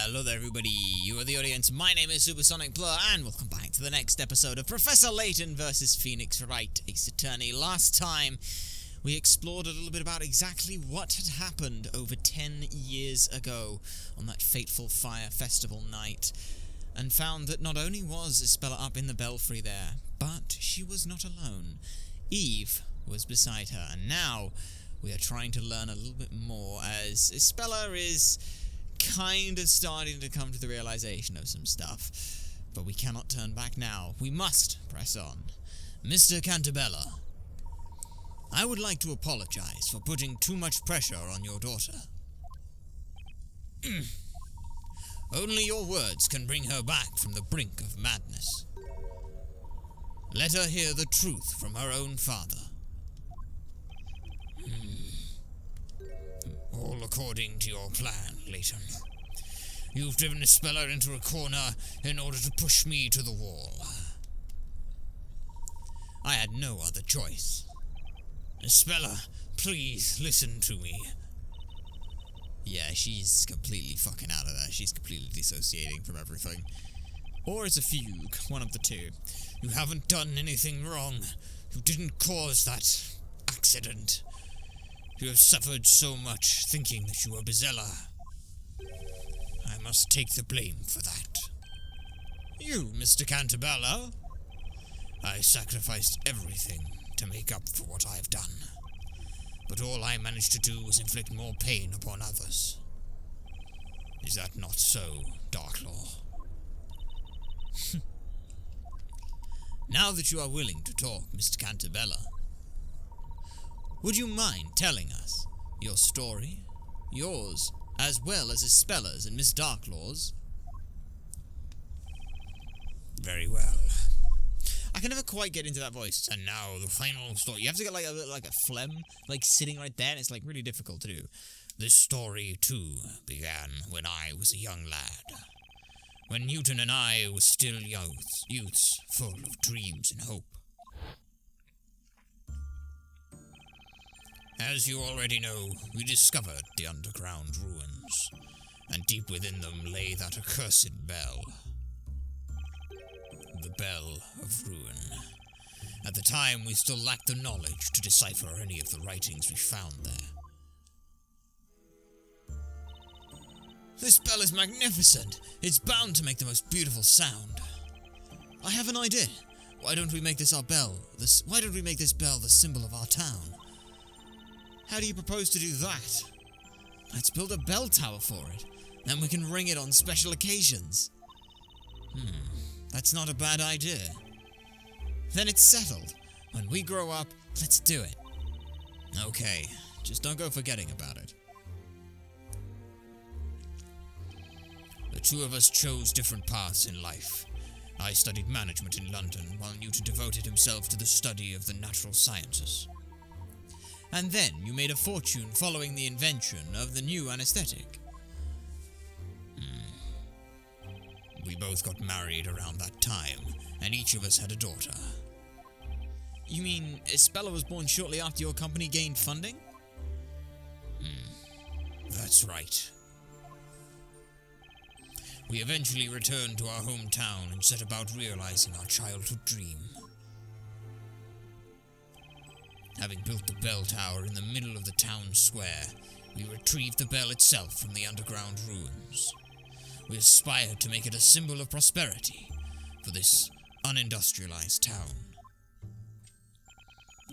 Hello there everybody, you are the audience, my name is Supersonic Blur, and welcome back to the next episode of Professor Layton vs. Phoenix Wright, Ace Attorney. Last time, we explored a little bit about exactly what had happened over 10 years ago on that fateful fire festival night, and found that not only was Isabella up in the belfry there, but she was not alone. Eve was beside her, and now we are trying to learn a little bit more as Isabella is kind of starting to come to the realization of some stuff. But we cannot turn back now. We must press on. Mr. Cantabella, I would like to apologize for putting too much pressure on your daughter. Only your words can bring her back from the brink of madness. Let her hear the truth from her own father. All according to your plan, Layton. You've driven Isabella into a corner in order to push me to the wall. I had no other choice. Isabella, please listen to me. Yeah, she's completely fucking out of there. She's completely dissociating from everything. Or it's a fugue, one of the two. You haven't done anything wrong. You didn't cause that accident. You have suffered so much thinking that you were Bezella. I must take the blame for that. You, Mr. Cantabella? I sacrificed everything to make up for what I've done. But all I managed to do was inflict more pain upon others. Is that not so, Darklaw? Now that you are willing to talk, Mr. Cantabella, would you mind telling us your story? Yours, as well as Isabela's and Miss Darklaw's? Very well. I can never quite get into that voice. And now the final story. You have to get like a phlegm, like sitting right there, and it's like really difficult to do. This story, too, began when I was a young lad. When Newton and I were still youths full of dreams and hope. As you already know, we discovered the underground ruins, and deep within them lay that accursed bell. The Bell of Ruin. At the time, we still lacked the knowledge to decipher any of the writings we found there. This bell is magnificent! It's bound to make the most beautiful sound. I have an idea. Why don't we make this our bell? Why don't we make this bell the symbol of our town? How do you propose to do that? Let's build a bell tower for it. Then we can ring it on special occasions. That's not a bad idea. Then it's settled. When we grow up, let's do it. Okay, just don't go forgetting about it. The two of us chose different paths in life. I studied management in London, while Newton devoted himself to the study of the natural sciences. And then you made a fortune following the invention of the new anesthetic. We both got married around that time, and each of us had a daughter. You mean Isabella was born shortly after your company gained funding? That's right. We eventually returned to our hometown and set about realizing our childhood dream. Having built the bell tower in the middle of the town square, we retrieved the bell itself from the underground ruins. We aspired to make it a symbol of prosperity for this unindustrialized town.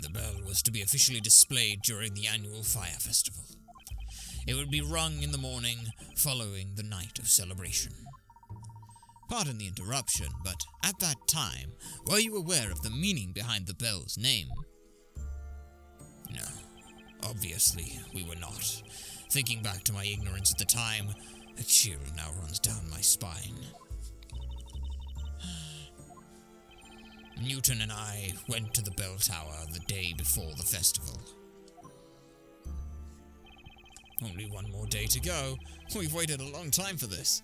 The bell was to be officially displayed during the annual fire festival. It would be rung in the morning following the night of celebration. Pardon the interruption, but at that time, were you aware of the meaning behind the bell's name? No, obviously we were not. Thinking back to my ignorance at the time, a chill now runs down my spine. Newton and I went to the bell tower the day before the festival. Only one more day to go. We've waited a long time for this.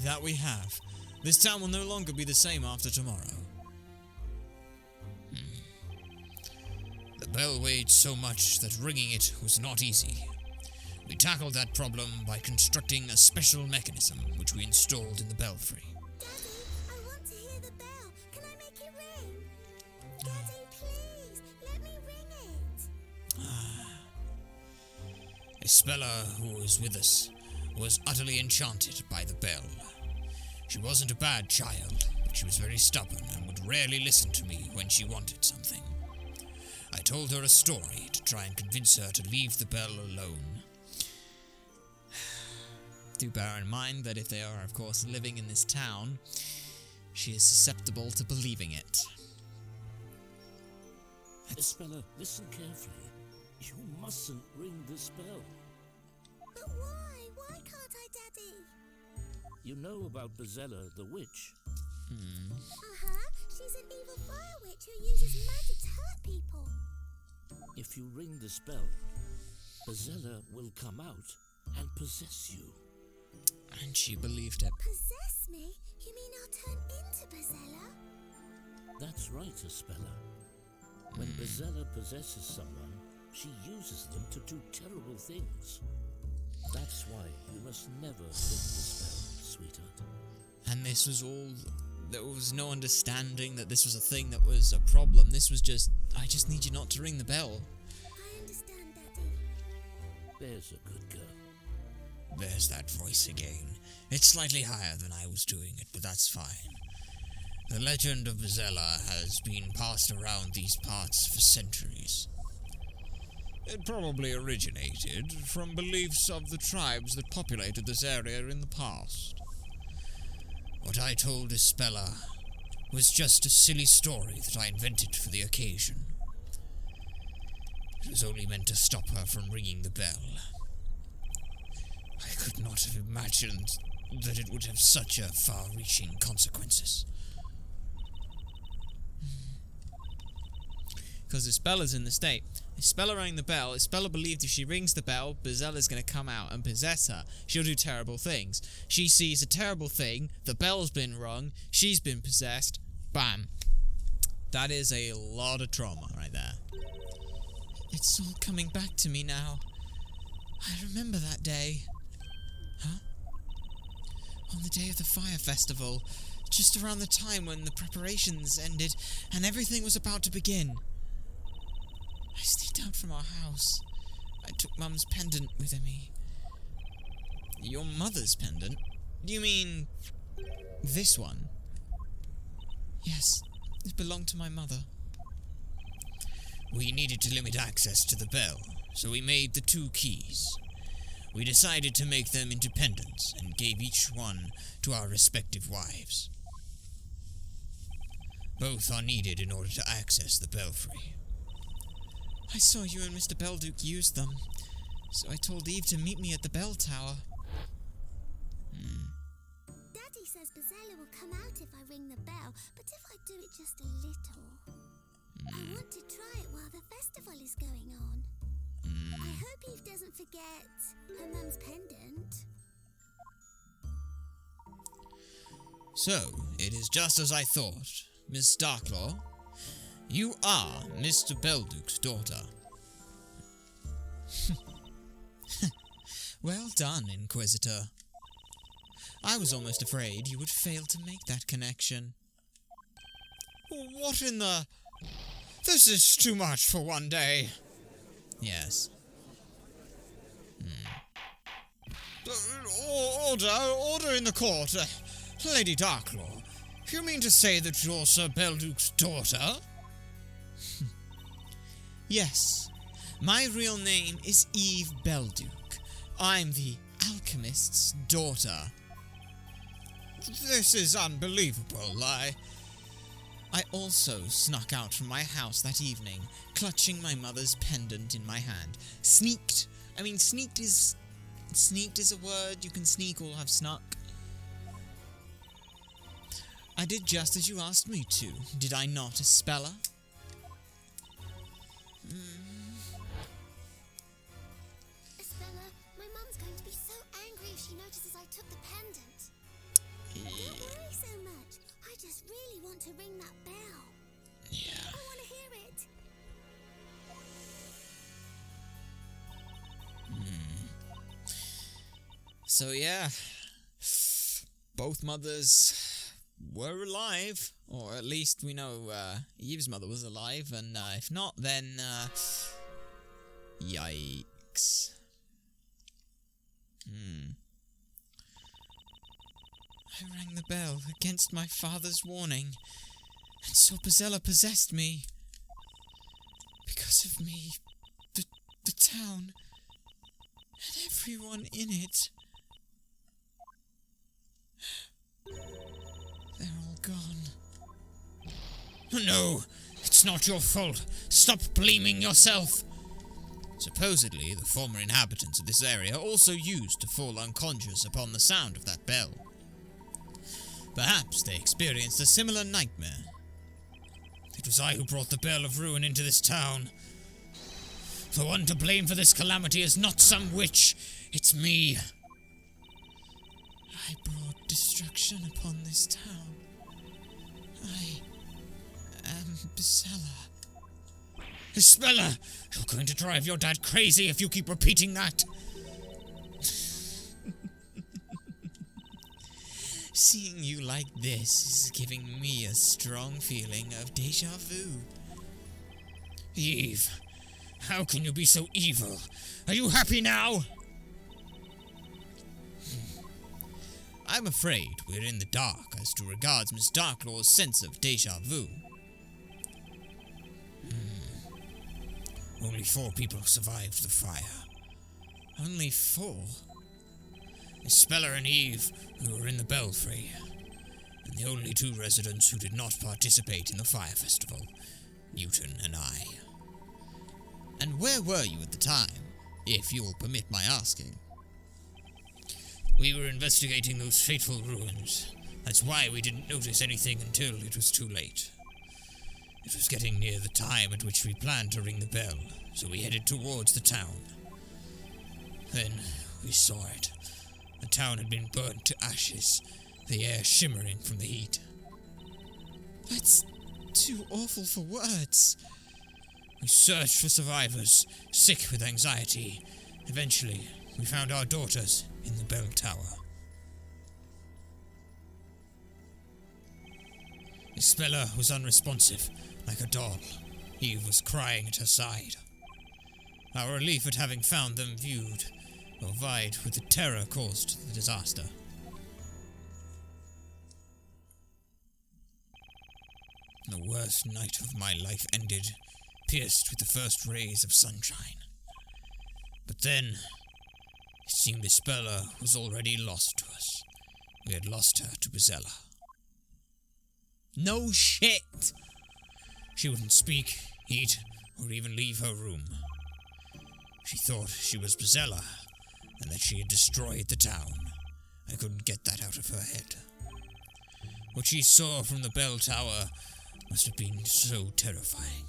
That we have. This town will no longer be the same after tomorrow. The bell weighed so much that ringing it was not easy. We tackled that problem by constructing a special mechanism which we installed in the belfry. Daddy, I want to hear the bell. Can I make it ring? Daddy, please, let me ring it. Isabella, who was with us, was utterly enchanted by the bell. She wasn't a bad child, but she was very stubborn and would rarely listen to me when she wanted something. I told her a story to try and convince her to leave the bell alone. Do bear in mind that if they are, of course, living in this town, she is susceptible to believing it. Isabella, listen carefully. You mustn't ring this bell. But why? Why can't I, Daddy? You know about Bezella, the witch? Uh-huh. She's an evil fire witch who uses magic to hurt people. If you ring this bell, Bezella will come out and possess you. And she believed it. Possess me? You mean I'll turn into Bezella? That's right, Isabella. When Bezella possesses someone, she uses them to do terrible things. That's why you must never ring this bell, sweetheart. And this was all... There was no understanding that this was a thing that was a problem. This was just, I just need you not to ring the bell. I understand, Daddy. There's a good girl. There's that voice again. It's slightly higher than I was doing it, but that's fine. The legend of Bezella has been passed around these parts for centuries. It probably originated from beliefs of the tribes that populated this area in the past. What I told Isabella was just a silly story that I invented for the occasion. It was only meant to stop her from ringing the bell. I could not have imagined that it would have such a far-reaching consequences. Because Isbella's in the state. Isabella rang the bell. Isabella believed if she rings the bell, Bezella's going to come out and possess her. She'll do terrible things. She sees a terrible thing. The bell's been rung. She's been possessed. Bam. That is a lot of trauma right there. It's all coming back to me now. I remember that day. Huh? On the day of the fire festival, just around the time when the preparations ended and everything was about to begin. I sneaked out from our house. I took Mum's pendant with me. Your mother's pendant? You mean... this one? Yes, it belonged to my mother. We needed to limit access to the bell, so we made the 2 keys. We decided to make them independent and gave each one to our respective wives. Both are needed in order to access the belfry. I saw you and Mr. Belduke use them, so I told Eve to meet me at the bell tower. Daddy says Bezella will come out if I ring the bell, but if I do it just a little. I want to try it while the festival is going on. I hope Eve doesn't forget her mum's pendant. So, it is just as I thought. Miss Darklaw, you are Mr. Belduke's daughter. Well done, Inquisitor. I was almost afraid you would fail to make that connection. What in the... This is too much for one day. Yes. Order in the court. Lady Darklaw, you mean to say that you're Sir Belduke's daughter? Yes. My real name is Eve Belduke. I'm the alchemist's daughter. This is unbelievable. I also snuck out from my house that evening, clutching my mother's pendant in my hand. Sneaked. I mean, sneaked is a word. You can sneak or have snuck. I did just as you asked me to, did I not, Isabella? Isabella, my mum's going to be so angry if she notices I took the pendant. Don't worry so much. I just really want to ring that bell. Yeah. I want to hear it. So yeah, both mothers were alive, or at least we know Eve's mother was alive, and if not, then yikes. I rang the bell against my father's warning, and so Bezella possessed me. Because of me, the town, and everyone in it, they're all gone. No, it's not your fault. Stop blaming yourself. Supposedly, the former inhabitants of this area also used to fall unconscious upon the sound of that bell. Perhaps they experienced a similar nightmare. It was I who brought the bell of ruin into this town. The one to blame for this calamity is not some witch, it's me. I brought destruction upon this town. I am Bezella. Isabella, you're going to drive your dad crazy if you keep repeating that. Seeing you like this is giving me a strong feeling of deja vu. Eve, how can you be so evil? Are you happy now? I'm afraid we're in the dark as to regards Miss Darklaw's sense of deja vu. Only 4 people survived the fire. Only 4? Isabella and Eve, who were in the belfry, and the only 2 residents who did not participate in the fire festival, Newton and I. And where were you at the time, if you will permit my asking? We were investigating those fateful ruins. That's why we didn't notice anything until it was too late. It was getting near the time at which we planned to ring the bell, so we headed towards the town. Then we saw it. The town had been burnt to ashes, the air shimmering from the heat. That's too awful for words. We searched for survivors, sick with anxiety. Eventually, we found our daughters in the bell tower. Isabella was unresponsive, like a doll. Eve was crying at her side. Our relief at having found them viewed vied with the terror caused to the disaster. The worst night of my life ended, pierced with the first rays of sunshine. But then, it seemed Isabella was already lost to us. We had lost her to Bezella. No shit! She wouldn't speak, eat, or even leave her room. She thought she was Bezella, and that she had destroyed the town. I couldn't get that out of her head. What she saw from the bell tower must have been so terrifying.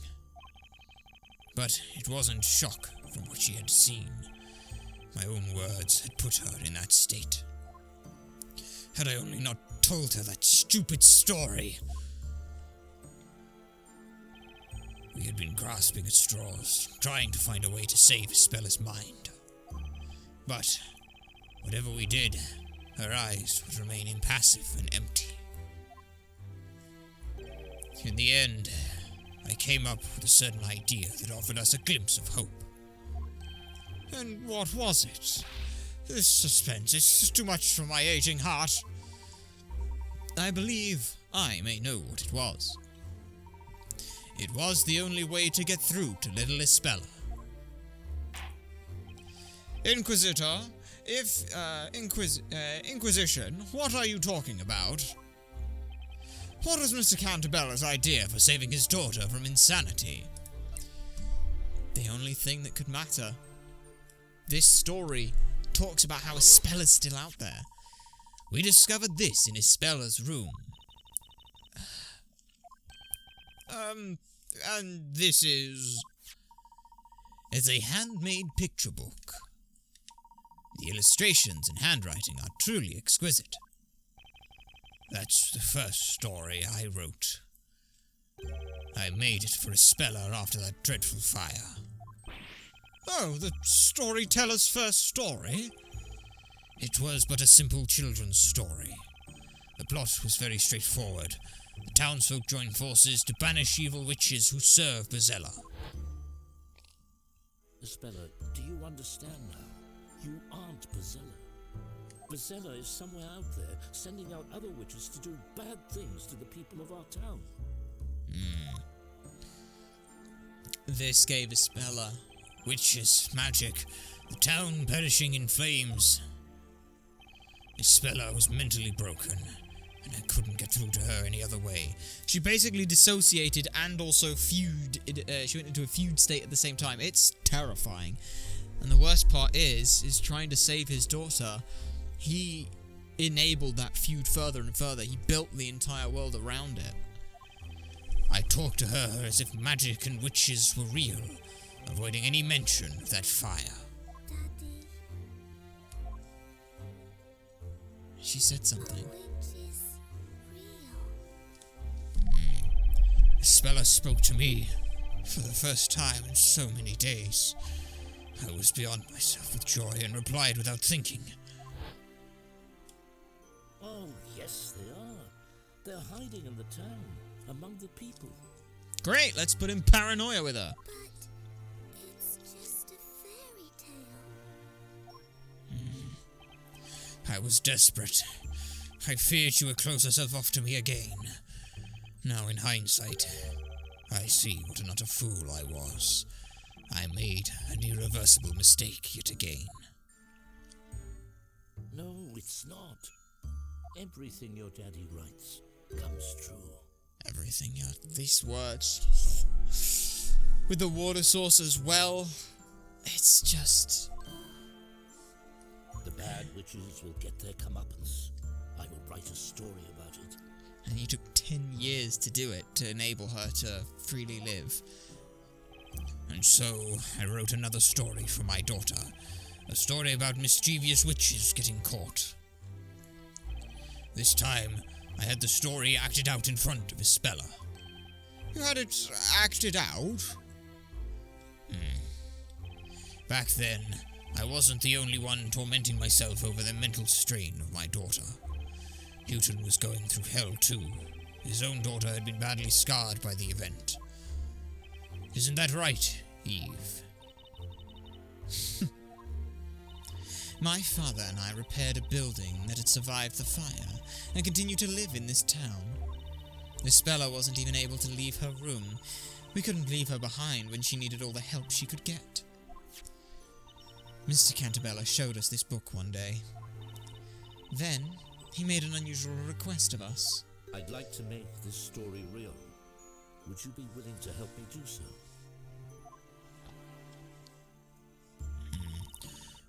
But it wasn't shock from what she had seen. My own words had put her in that state. Had I only not told her that stupid story. We had been grasping at straws, trying to find a way to save Isabella's mind. But whatever we did, her eyes would remain impassive and empty. In the end, I came up with a certain idea that offered us a glimpse of hope. And what was it? This suspense is too much for my aging heart. I believe I may know what it was. It was the only way to get through to little Isabella. Inquisitor, Inquisition, what are you talking about? What was Mr. Cantabella's idea for saving his daughter from insanity? The only thing that could matter. This story talks about how Isabela's still out there. We discovered this in Isabela's room. And this is... It's a handmade picture book. The illustrations and handwriting are truly exquisite. That's the first story I wrote. I made it for Isabella after that dreadful fire. Oh, the storyteller's first story? It was but a simple children's story. The plot was very straightforward. The townsfolk joined forces to banish evil witches who serve Bezella. Isabella, do you understand now? You aren't Bezella. Bezella is somewhere out there, sending out other witches to do bad things to the people of our town. This gave Isabella witches, magic, the town perishing in flames. Isabella was mentally broken, and I couldn't get through to her any other way. She basically dissociated and also feud. She went into a feud state at the same time. It's terrifying. And the worst part is trying to save his daughter. He enabled that feud further and further. He built the entire world around it. I talked to her as if magic and witches were real, avoiding any mention of that fire. Daddy, She said something. which is real. Isabella spoke to me for the first time in so many days. I was beyond myself with joy and replied without thinking. Oh, yes, they are. They're hiding in the town, among the people. Great, let's put in paranoia with her. But it's just a fairy tale. I was desperate. I feared she would close herself off to me again. Now, in hindsight, I see what an utter fool I was. I made an irreversible mistake yet again. No, it's not. Everything your daddy writes comes true. Everything, yeah. These words. With the water source as well. It's just... The bad witches will get their comeuppance. I will write a story about it. And you took 10 years to do it, to enable her to freely live. And so, I wrote another story for my daughter. A story about mischievous witches getting caught. This time, I had the story acted out in front of Isabella. You had it acted out? Back then, I wasn't the only one tormenting myself over the mental strain of my daughter. Layton was going through hell too. His own daughter had been badly scarred by the event. Isn't that right, Eve? My father and I repaired a building that had survived the fire and continued to live in this town. Isabella wasn't even able to leave her room. We couldn't leave her behind when she needed all the help she could get. Mr. Cantabella showed us this book one day. Then, he made an unusual request of us. I'd like to make this story real. Would you be willing to help me do so?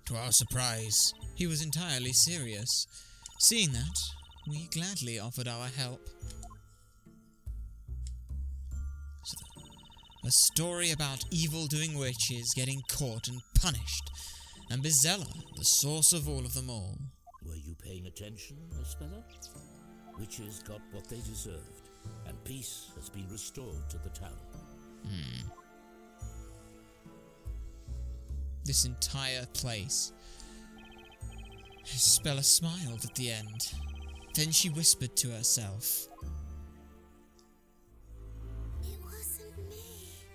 To our surprise, He was entirely serious. Seeing that, we gladly offered our help. A story about evil-doing witches getting caught and punished, and Bezella, the source of all of them all. Were you paying attention, Isabella? Witches got what they deserved, and peace has been restored to the town. This entire place. Isabella smiled at the end. Then she whispered to herself. It wasn't me.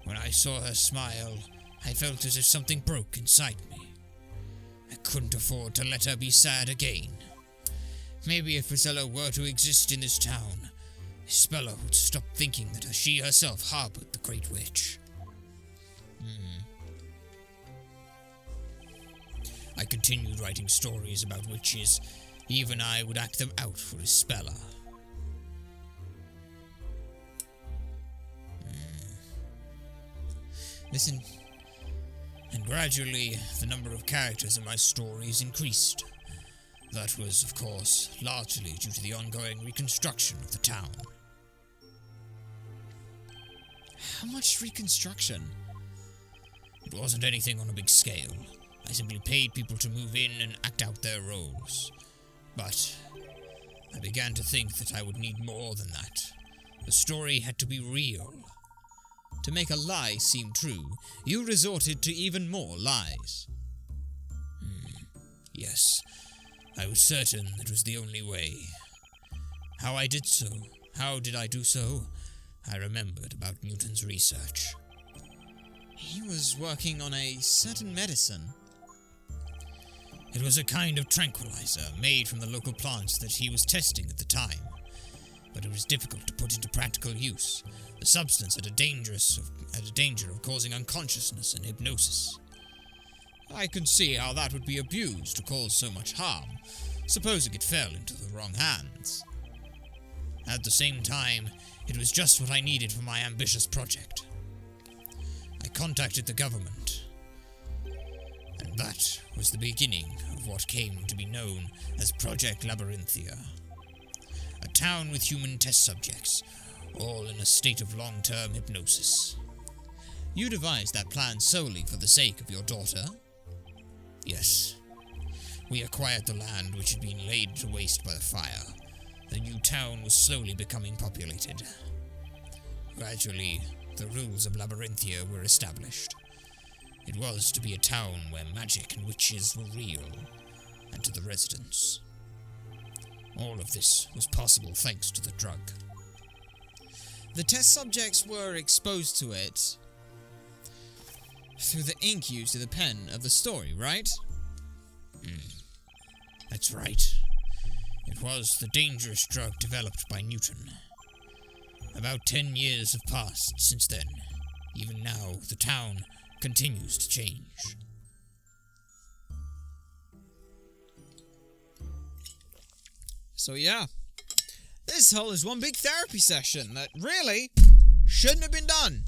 when I saw her smile, I felt as if something broke inside me. I couldn't afford to let her be sad again. Maybe if Priscilla were to exist in this town, Isabella would stop thinking that she herself harbored the Great Witch. I continued writing stories about witches. Even I would act them out for Isabella. Listen, and gradually the number of characters in my stories increased. That was, of course, largely due to the ongoing reconstruction of the town. How much reconstruction? It wasn't anything on a big scale. I simply paid people to move in and act out their roles. But I began to think that I would need more than that. The story had to be real. To make a lie seem true, you resorted to even more lies. Yes, I was certain it was the only way. How I did so, how did I do so? I remembered about Newton's research. He was working on a certain medicine. It was a kind of tranquilizer made from the local plants that he was testing at the time, but it was difficult to put into practical use. The substance had a danger of causing unconsciousness and hypnosis. I can see how that would be abused to cause so much harm, supposing it fell into the wrong hands. At the same time, it was just what I needed for my ambitious project. I contacted the government, and that was the beginning of what came to be known as Project Labyrinthia. A town with human test subjects, all in a state of long-term hypnosis. You devised that plan solely for the sake of your daughter? Yes. We acquired the land which had been laid to waste by the fire. The new town was slowly becoming populated. Gradually, the rules of Labyrinthia were established. It was to be a town where magic and witches were real, and to the residents. All of this was possible thanks to the drug. The test subjects were exposed to it through the ink used in the pen of the story, right? That's right. It was the dangerous drug developed by Newton. About 10 years have passed since then. Even now, the town continues to change. So yeah, this whole is one big therapy session that really shouldn't have been done.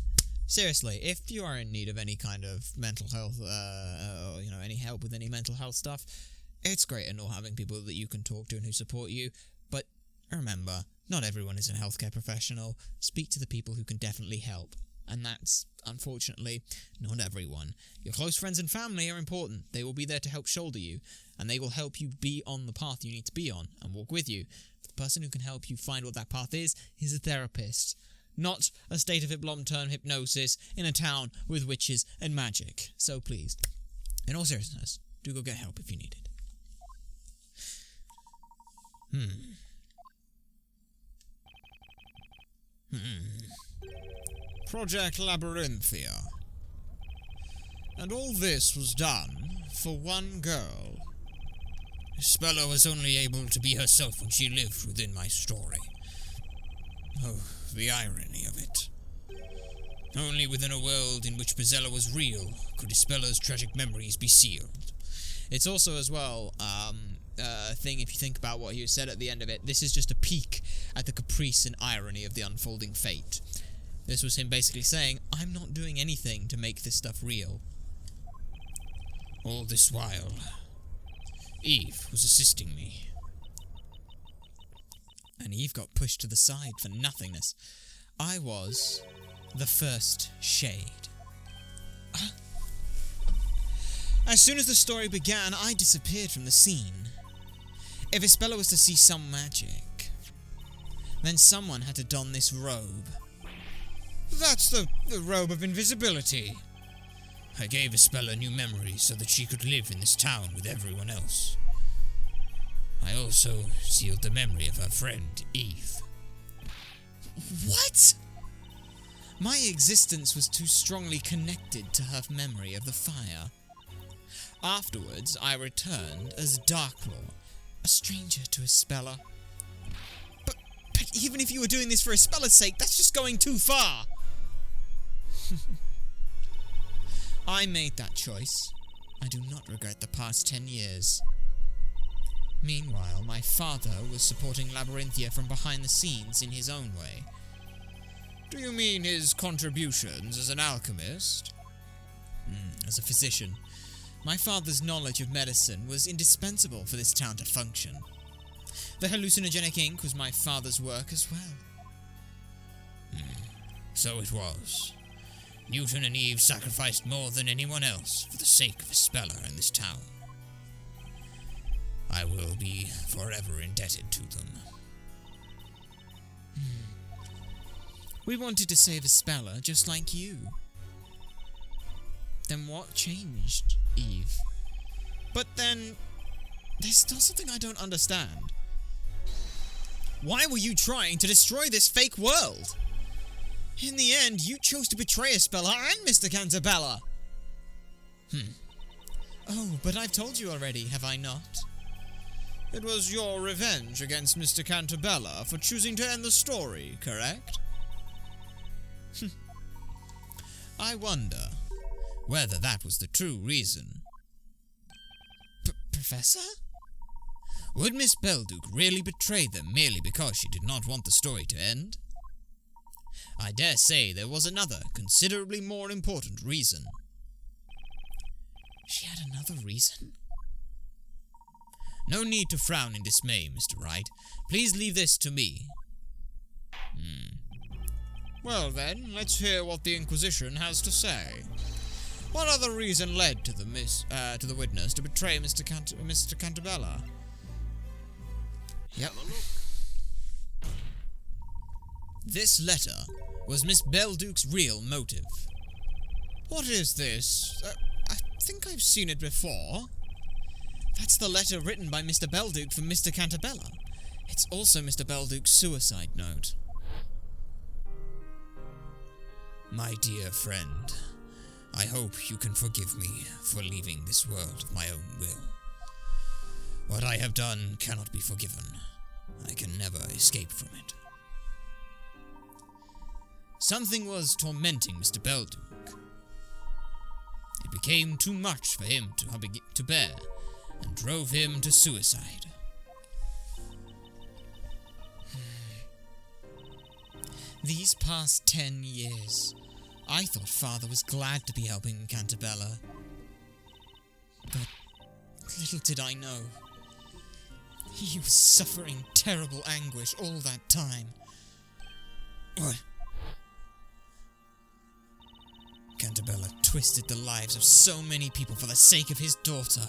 Seriously, if you are in need of any kind of mental health, or, any help with any mental health stuff, it's great to know having people that you can talk to and who support you, but remember, not everyone is a healthcare professional. Speak to the people who can definitely help, and that's, unfortunately, not everyone. Your close friends and family are important. They will be there to help shoulder you, and they will help you be on the path you need to be on, and walk with you. The person who can help you find what that path is a therapist. Not a state of long-term hypnosis in a town with witches and magic. So please, in all seriousness, do go get help if you need it. Project Labyrinthia. And all this was done for one girl. Spella was only able to be herself when she lived within my story. Oh, the irony of it. Only within a world in which Bezella was real could Ispella's tragic memories be sealed. It's also as well a thing, if you think about what he said at the end of it, this is just a peek at the caprice and irony of the unfolding fate. This was him basically saying, I'm not doing anything to make this stuff real. All this while, Eve was assisting me. And Eve got pushed to the side for nothingness. I was the first shade. As soon as the story began, I disappeared from the scene. If Isabella was to see some magic, then someone had to don this robe. That's the robe of invisibility. I gave Isabella new memories so that she could live in this town with everyone else. I also sealed the memory of her friend, Eve. What? My existence was too strongly connected to her memory of the fire. Afterwards, I returned as Darklaw, a stranger to Isabella. But even if you were doing this for Ispella's sake, that's just going too far. I made that choice. I do not regret the past 10 years. Meanwhile, my father was supporting Labyrinthia from behind the scenes in his own way. Do you mean his contributions as an alchemist? As a physician. My father's knowledge of medicine was indispensable for this town to function. The hallucinogenic ink was my father's work as well. So it was. Newton and Eve sacrificed more than anyone else for the sake of Isabella and this town. I will be forever indebted to them. We wanted to save a speller just like you. Then what changed, Eve? But then, there's still something I don't understand. Why were you trying to destroy this fake world? In the end, you chose to betray Espella and Mr. Cantabella. Oh, but I've told you already, have I not? It was your revenge against Mr. Cantabella for choosing to end the story, correct? I wonder whether that was the true reason. Professor? Would Miss Belduke really betray them merely because she did not want the story to end? I dare say there was another, considerably more important reason. She had another reason? No need to frown in dismay, Mr. Wright. Please leave this to me. Well then, let's hear what the Inquisition has to say. What other reason led to the witness to betray Mr. Cantabella? Yep. This letter was Miss Belduke's real motive. What is this? I think I've seen it before. That's the letter written by Mr. Belduke from Mr. Cantabella. It's also Mr. Belduke's suicide note. My dear friend, I hope you can forgive me for leaving this world of my own will. What I have done cannot be forgiven. I can never escape from it. Something was tormenting Mr. Belduke. It became too much for him to bear, and drove him to suicide. These past 10 years, I thought Father was glad to be helping Cantabella. But little did I know. He was suffering terrible anguish all that time. Cantabella twisted the lives of so many people for the sake of his daughter.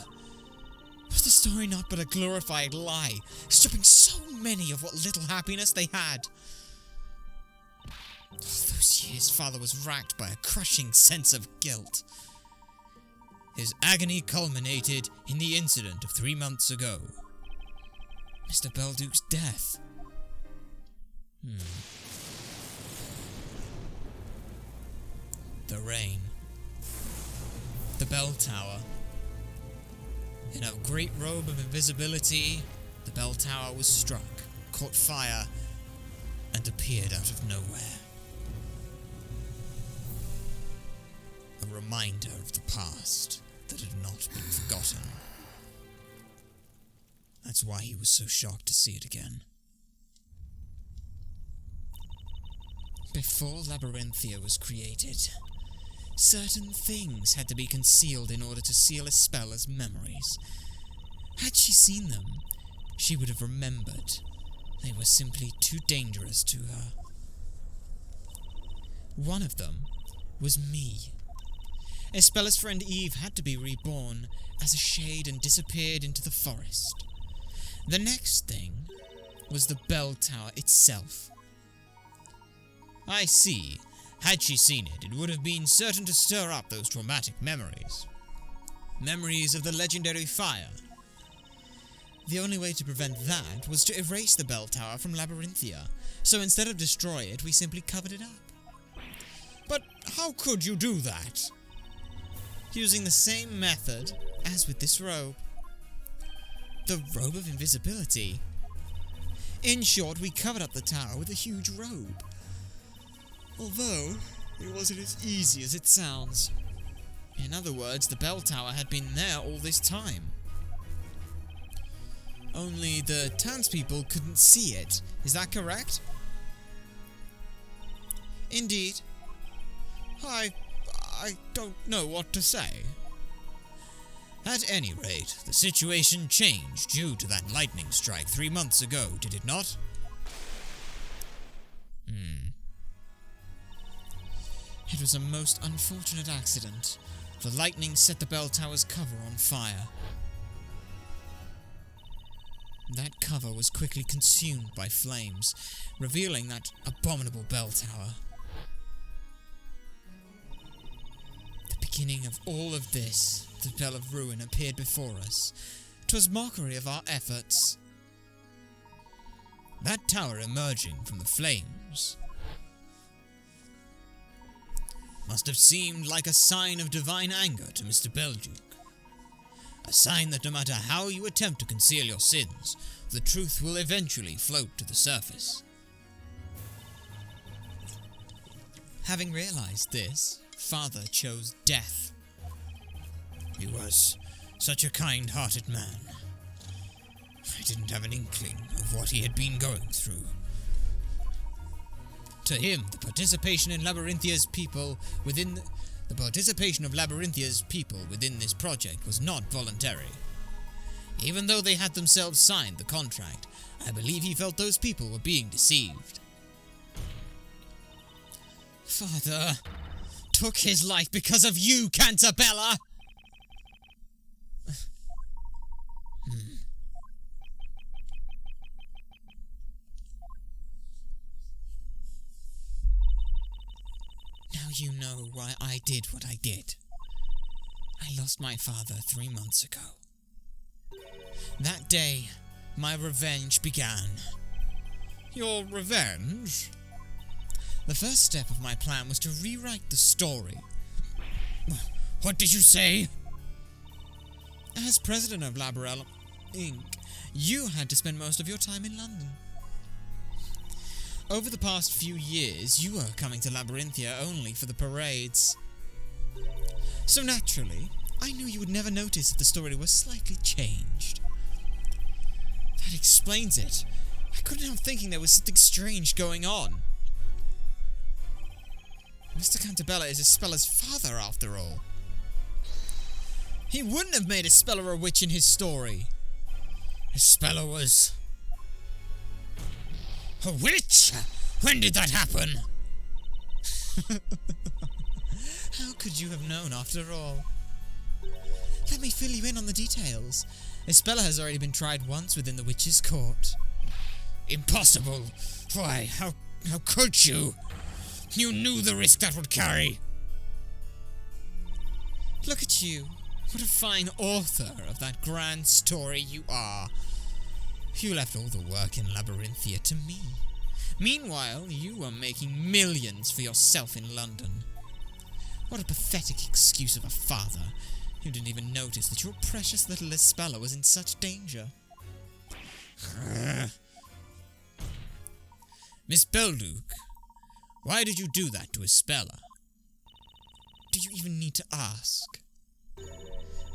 Was the story not but a glorified lie, stripping so many of what little happiness they had? All those years, Father was racked by a crushing sense of guilt. His agony culminated in the incident of 3 months ago. Mr. Belduke's death. The rain. The bell tower. In a great robe of invisibility, the bell tower was struck, caught fire, and appeared out of nowhere. A reminder of the past that had not been forgotten. That's why he was so shocked to see it again. Before Labyrinthia was created, certain things had to be concealed in order to seal Espella's memories. Had she seen them, she would have remembered. They were simply too dangerous to her. One of them was me. Espella's friend Eve had to be reborn as a shade and disappeared into the forest. The next thing was the bell tower itself. I see. Had she seen it, it would have been certain to stir up those traumatic memories. Memories of the legendary fire. The only way to prevent that was to erase the bell tower from Labyrinthia, so instead of destroy it, we simply covered it up. But how could you do that? Using the same method as with this robe. The robe of invisibility. In short, we covered up the tower with a huge robe. Although, it wasn't as easy as it sounds. In other words, the bell tower had been there all this time. Only the townspeople couldn't see it. Is that correct? Indeed. I don't know what to say. At any rate, the situation changed due to that lightning strike 3 months ago, did it not? It was a most unfortunate accident. The lightning set the bell tower's cover on fire. That cover was quickly consumed by flames, revealing that abominable bell tower. The beginning of all of this, the Bell of Ruin appeared before us. 'Twas mockery of our efforts. That tower emerging from the flames must have seemed like a sign of divine anger to Mr. Belduke. A sign that no matter how you attempt to conceal your sins, the truth will eventually float to the surface. Having realized this, Father chose death. He was such a kind-hearted man. I didn't have an inkling of what he had been going through. To him, the participation of Labyrinthia's people within this project was not voluntary. Even though they had themselves signed the contract, I believe he felt those people were being deceived. Father took his life because of you, Cantabella! Now you know why I did what I did. I lost my father 3 months ago. That day, my revenge began. Your revenge? The first step of my plan was to rewrite the story. What did you say? As president of Labyrinth Inc., you had to spend most of your time in London. Over the past few years, you were coming to Labyrinthia only for the parades. So naturally, I knew you would never notice that the story was slightly changed. That explains it. I couldn't help thinking there was something strange going on. Mr. Cantabella is Ispella's father, after all. He wouldn't have made Ispella a witch in his story. Ispella was a witch? When did that happen? How could you have known, after all? Let me fill you in on the details. Ispella has already been tried once within the witch's court. Impossible! Why, how could you? You knew the risk that would carry. Look at you. What a fine author of that grand story you are. You left all the work in Labyrinthia to me. Meanwhile, you were making millions for yourself in London. What a pathetic excuse of a father. You didn't even notice that your precious little Ispella was in such danger. Miss Belduke, why did you do that to Ispella? Do you even need to ask?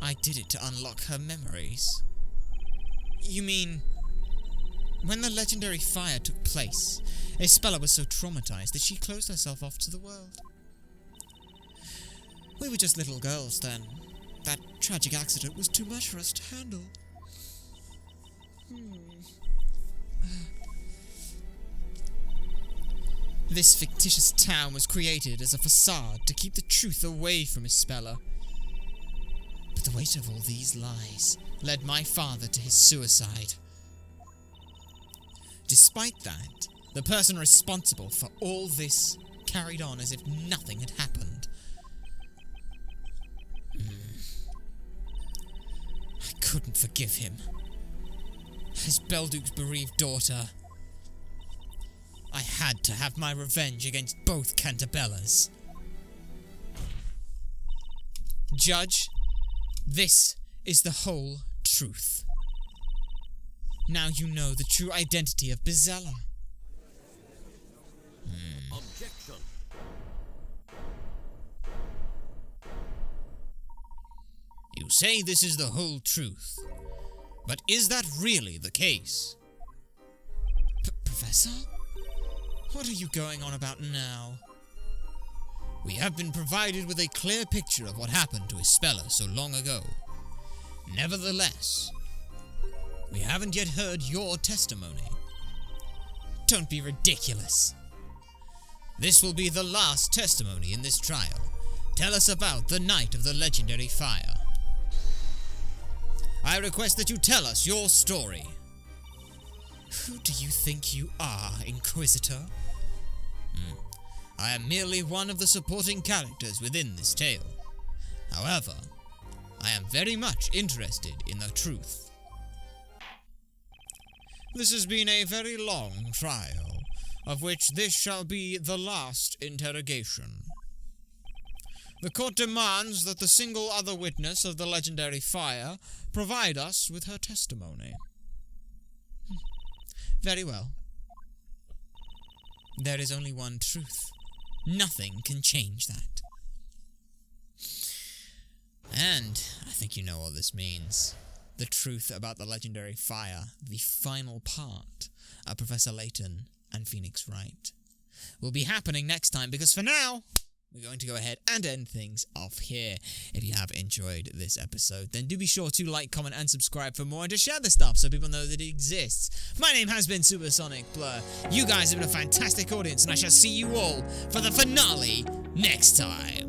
I did it to unlock her memories. You mean, when the legendary fire took place, Ispella was so traumatized that she closed herself off to the world. We were just little girls then. That tragic accident was too much for us to handle. This fictitious town was created as a facade to keep the truth away from Ispella. But the weight of all these lies led my father to his suicide. Despite that, the person responsible for all this carried on as if nothing had happened. I couldn't forgive him. As Belduke's bereaved daughter, I had to have my revenge against both Cantabellas. Judge, this is the whole truth. Now you know the true identity of Bezella. Objection. You say this is the whole truth, but is that really the case? Professor? What are you going on about now? We have been provided with a clear picture of what happened to Ispella so long ago. Nevertheless, we haven't yet heard your testimony. Don't be ridiculous. This will be the last testimony in this trial. Tell us about the night of the legendary fire. I request that you tell us your story. Who do you think you are, Inquisitor? I am merely one of the supporting characters within this tale. However, I am very much interested in the truth. This has been a very long trial, of which this shall be the last interrogation. The court demands that the single other witness of the legendary fire provide us with her testimony. Very well. There is only one truth. Nothing can change that. And I think you know what this means. The truth about the legendary fire, the final part of Professor Layton and Phoenix Wright, will be happening next time, because for now, we're going to go ahead and end things off here. If you have enjoyed this episode, then do be sure to like, comment, and subscribe for more, and to share the stuff so people know that it exists. My name has been Supersonic Blur. You guys have been a fantastic audience, and I shall see you all for the finale next time.